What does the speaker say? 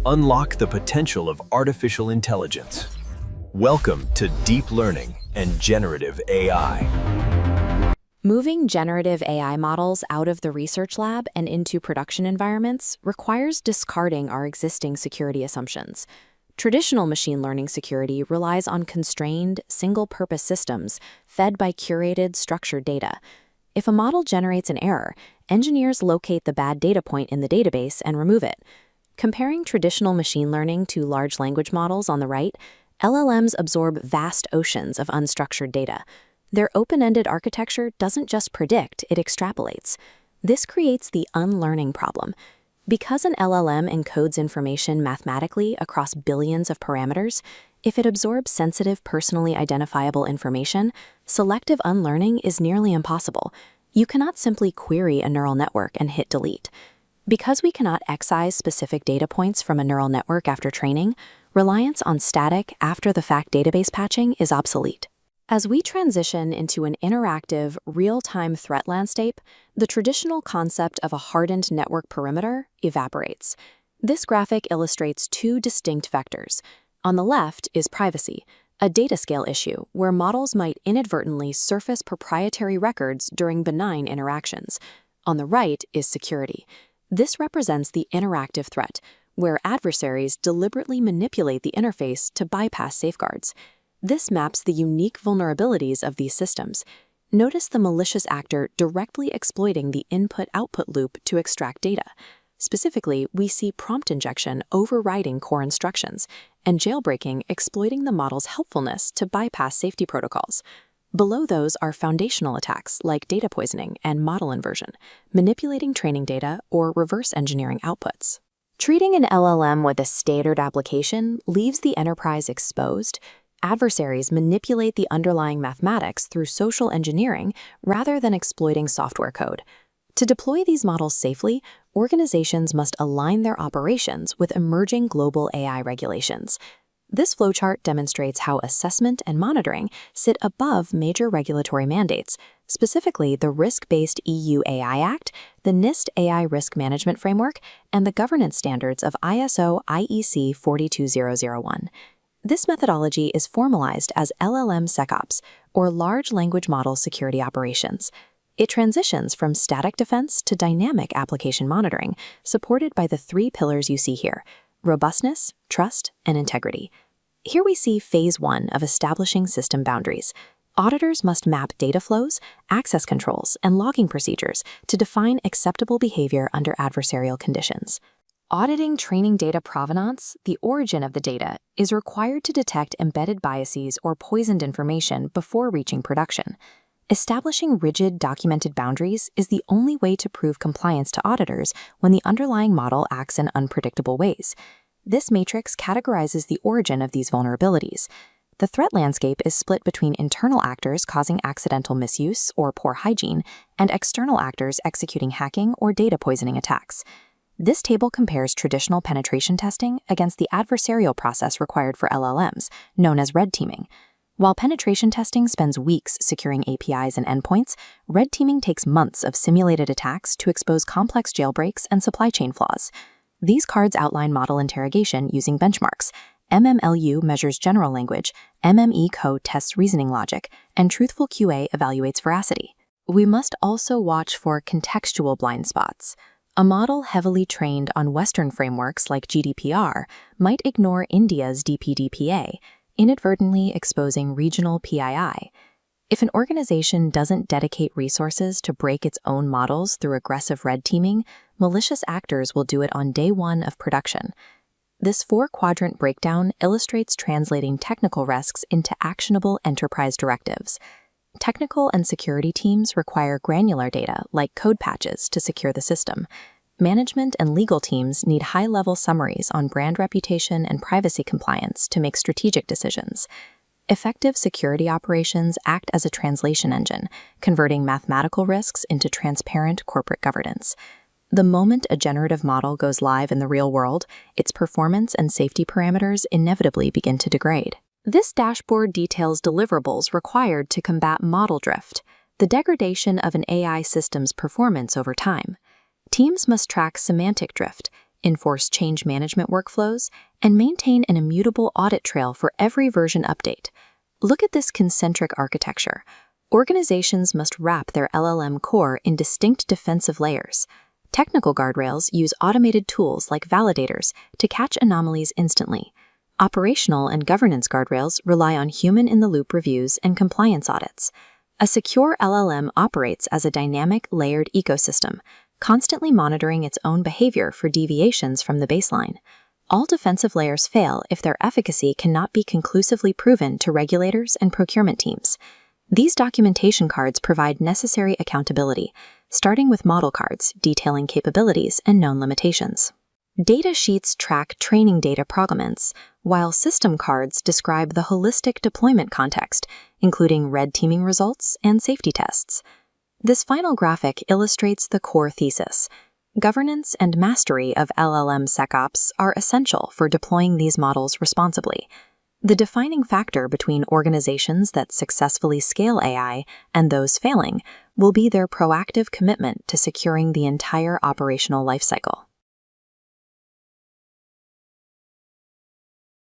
Unlock the potential of artificial intelligence. Welcome to Deep Learning and Generative AI. Moving generative AI models out of the research lab and into production environments requires discarding our existing security assumptions. Traditional machine learning security relies on constrained, single-purpose systems fed by curated, structured data. If a model generates an error, engineers locate the bad data point in the database and remove it. Comparing traditional machine learning to large language models on the right, LLMs absorb vast oceans of unstructured data. Their open-ended architecture doesn't just predict, it extrapolates. This creates the unlearning problem. Because an LLM encodes information mathematically across billions of parameters, if it absorbs sensitive, personally identifiable information, selective unlearning is nearly impossible. You cannot simply query a neural network and hit delete. Because we cannot excise specific data points from a neural network after training, reliance on static, after-the-fact database patching is obsolete. As we transition into an interactive, real-time threat landscape, the traditional concept of a hardened network perimeter evaporates. This graphic illustrates two distinct vectors. On the left is privacy, a data scale issue where models might inadvertently surface proprietary records during benign interactions. On the right is security. This represents the interactive threat, where adversaries deliberately manipulate the interface to bypass safeguards. This maps the unique vulnerabilities of these systems. Notice the malicious actor directly exploiting the input-output loop to extract data. Specifically, we see prompt injection overriding core instructions, and jailbreaking exploiting the model's helpfulness to bypass safety protocols. Below those are foundational attacks like data poisoning and model inversion, manipulating training data or reverse engineering outputs. Treating an LLM with a standard application leaves the enterprise exposed. Adversaries manipulate the underlying mathematics through social engineering rather than exploiting software code. To deploy these models safely, organizations must align their operations with emerging global AI regulations. This flowchart demonstrates how assessment and monitoring sit above major regulatory mandates, specifically the Risk-Based EU AI Act, the NIST AI Risk Management Framework, and the governance standards of ISO/IEC 42001. This methodology is formalized as LLM SecOps, or Large Language Model Security Operations. It transitions from static defense to dynamic application monitoring, supported by the three pillars you see here: robustness, trust, and integrity. Here we see phase 1 of establishing system boundaries. Auditors must map data flows, access controls, and logging procedures to define acceptable behavior under adversarial conditions. Auditing training data provenance, the origin of the data, is required to detect embedded biases or poisoned information before reaching production. Establishing rigid, documented boundaries is the only way to prove compliance to auditors when the underlying model acts in unpredictable ways. This matrix categorizes the origin of these vulnerabilities. The threat landscape is split between internal actors causing accidental misuse or poor hygiene and external actors executing hacking or data poisoning attacks. This table compares traditional penetration testing against the adversarial process required for LLMs, known as red teaming. While penetration testing spends weeks securing APIs and endpoints, red teaming takes months of simulated attacks to expose complex jailbreaks and supply chain flaws. These cards outline model interrogation using benchmarks. MMLU measures general language, MME code tests reasoning logic, and Truthful QA evaluates veracity. We must also watch for contextual blind spots. A model heavily trained on Western frameworks like GDPR might ignore India's DPDPA, inadvertently exposing regional PII. If an organization doesn't dedicate resources to break its own models through aggressive red teaming, malicious actors will do it on day one of production. This 4-quadrant breakdown illustrates translating technical risks into actionable enterprise directives. Technical and security teams require granular data like code patches to secure the system. Management and legal teams need high-level summaries on brand reputation and privacy compliance to make strategic decisions. Effective security operations act as a translation engine, converting mathematical risks into transparent corporate governance. The moment a generative model goes live in the real world, its performance and safety parameters inevitably begin to degrade. This dashboard details deliverables required to combat model drift, the degradation of an AI system's performance over time. Teams must track semantic drift, enforce change management workflows, and maintain an immutable audit trail for every version update. Look at this concentric architecture. Organizations must wrap their LLM core in distinct defensive layers. Technical guardrails use automated tools like validators to catch anomalies instantly. Operational and governance guardrails rely on human-in-the-loop reviews and compliance audits. A secure LLM operates as a dynamic, layered ecosystem, constantly monitoring its own behavior for deviations from the baseline. All defensive layers fail if their efficacy cannot be conclusively proven to regulators and procurement teams. These documentation cards provide necessary accountability, starting with model cards detailing capabilities and known limitations. Data sheets track training data provenance, while system cards describe the holistic deployment context, including red teaming results and safety tests. This final graphic illustrates the core thesis. Governance and mastery of LLM SecOps are essential for deploying these models responsibly. The defining factor between organizations that successfully scale AI and those failing will be their proactive commitment to securing the entire operational lifecycle.